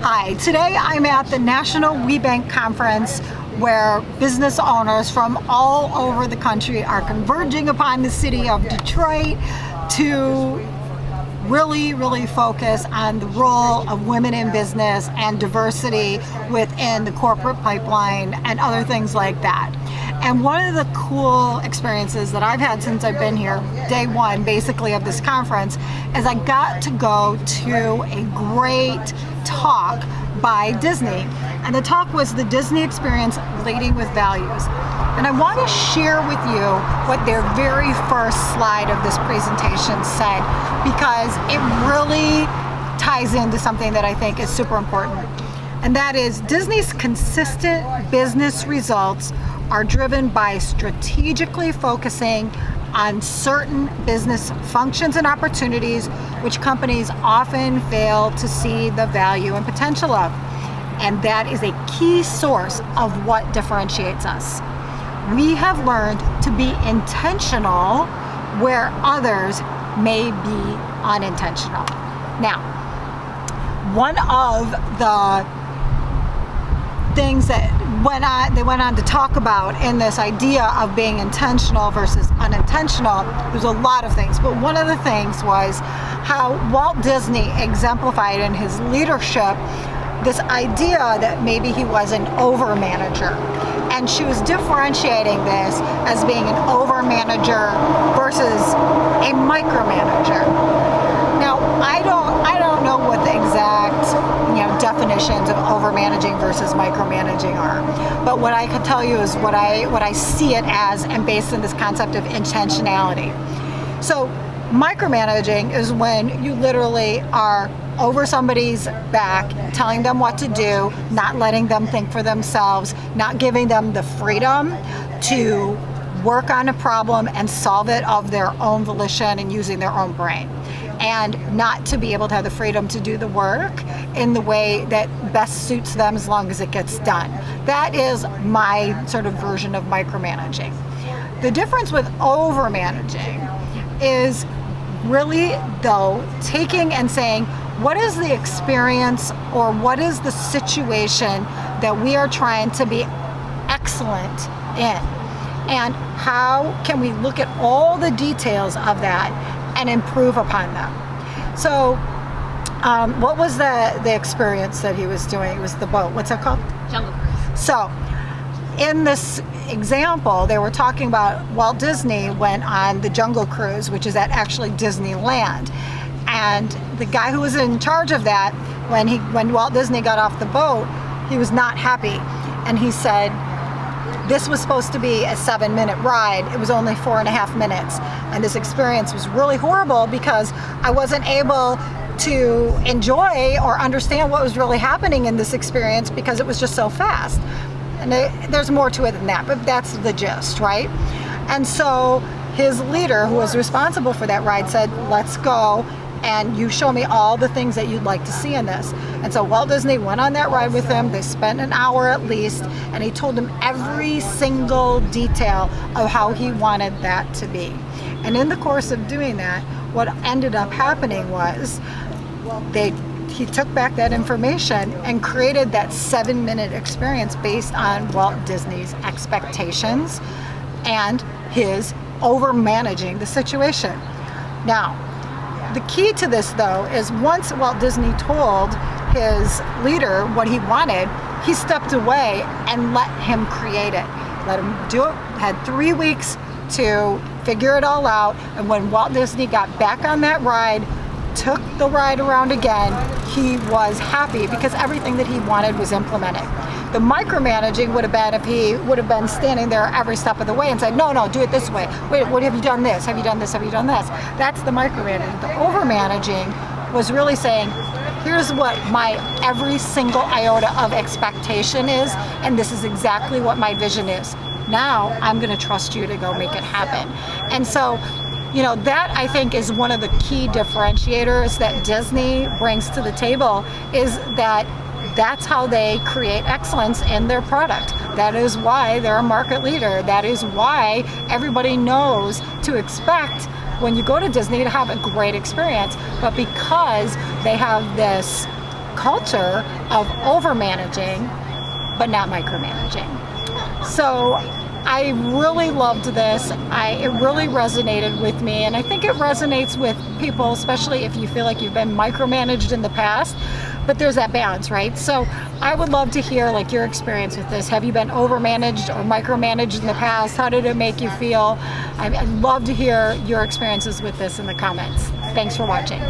Hi, today I'm at the National WBENC Conference where business owners from all over the country are converging upon the city of Detroit to really focus on the role of women in business and diversity within the corporate pipeline and other things like that. And one of the cool experiences that I've had since I've been here, day one basically of this conference, is I got to go to a great talk by Disney. And the talk was the Disney Experience Leading with Values. And I want to share with you what their very first slide of this presentation said, because it really ties into something that I think is super important. And that is, Disney's consistent business results are driven by strategically focusing on certain business functions and opportunities which companies often fail to see the value and potential of. And that is a key source of what differentiates us. We have learned to be intentional where others may be unintentional. Now, one of the things that they went on to talk about in this idea of being intentional versus unintentional, there's a lot of things, but one of the things was how Walt Disney exemplified in his leadership this idea that maybe he was an overmanager. And she was differentiating this as being an overmanager versus a micromanager. Now, I don't know what the exact definitions of overmanaging versus micromanaging are, but what I can tell you is what I see it as, and based on this concept of intentionality. So micromanaging is when you literally are over somebody's back, telling them what to do, not letting them think for themselves, not giving them the freedom to work on a problem and solve it of their own volition and using their own brain, and not to be able to have the freedom to do the work in the way that best suits them as long as it gets done. That is my sort of version of micromanaging. The difference with overmanaging is really, though, taking and saying, what is the experience or what is the situation that we are trying to be excellent in? And how can we look at all the details of that and improve upon them? So what was the experience that he was doing? It was the boat. What's that called? Jungle Cruise. So in this example, they were talking about Walt Disney went on the Jungle Cruise, which is at actually Disneyland. And the guy who was in charge of that, when Walt Disney got off the boat, he was not happy. And he said, this was supposed to be a 7-minute ride. It was only 4.5 minutes. And this experience was really horrible because I wasn't able to enjoy or understand what was really happening in this experience because it was just so fast. And there's more to it than that, but that's the gist, right? And so his leader, who was responsible for that ride, said, let's go and you show me all the things that you'd like to see in this. And so Walt Disney went on that ride with him. They spent an hour at least, and he told him every single detail of how he wanted that to be. And in the course of doing that, what ended up happening was he took back that information and created that 7-minute experience based on Walt Disney's expectations and his overmanaging the situation. Now, the key to this, though, is once Walt Disney told his leader what he wanted, he stepped away and let him create it. Let him do it. Had 3 weeks to figure it all out. And when Walt Disney got back on that ride, took the ride around again, he was happy because everything that he wanted was implemented. The micromanaging would have been if he would have been standing there every step of the way and said, no, do it this way. Wait, what have you done this? Have you done this? Have you done this? That's the micromanaging. The overmanaging was really saying, here's what my every single iota of expectation is, and this is exactly what my vision is. Now I'm going to trust you to go make it happen. And so, that I think is one of the key differentiators that Disney brings to the table, is that that's how they create excellence in their product. That is why they're a market leader. That is why everybody knows to expect when you go to Disney to have a great experience. But because they have this culture of overmanaging, but not micromanaging. So I really loved this. It really resonated with me, and I think it resonates with people, especially if you feel like you've been micromanaged in the past, but there's that balance, right? So I would love to hear like your experience with this. Have you been overmanaged or micromanaged in the past? How did it make you feel? I'd love to hear your experiences with this in the comments. Thanks for watching.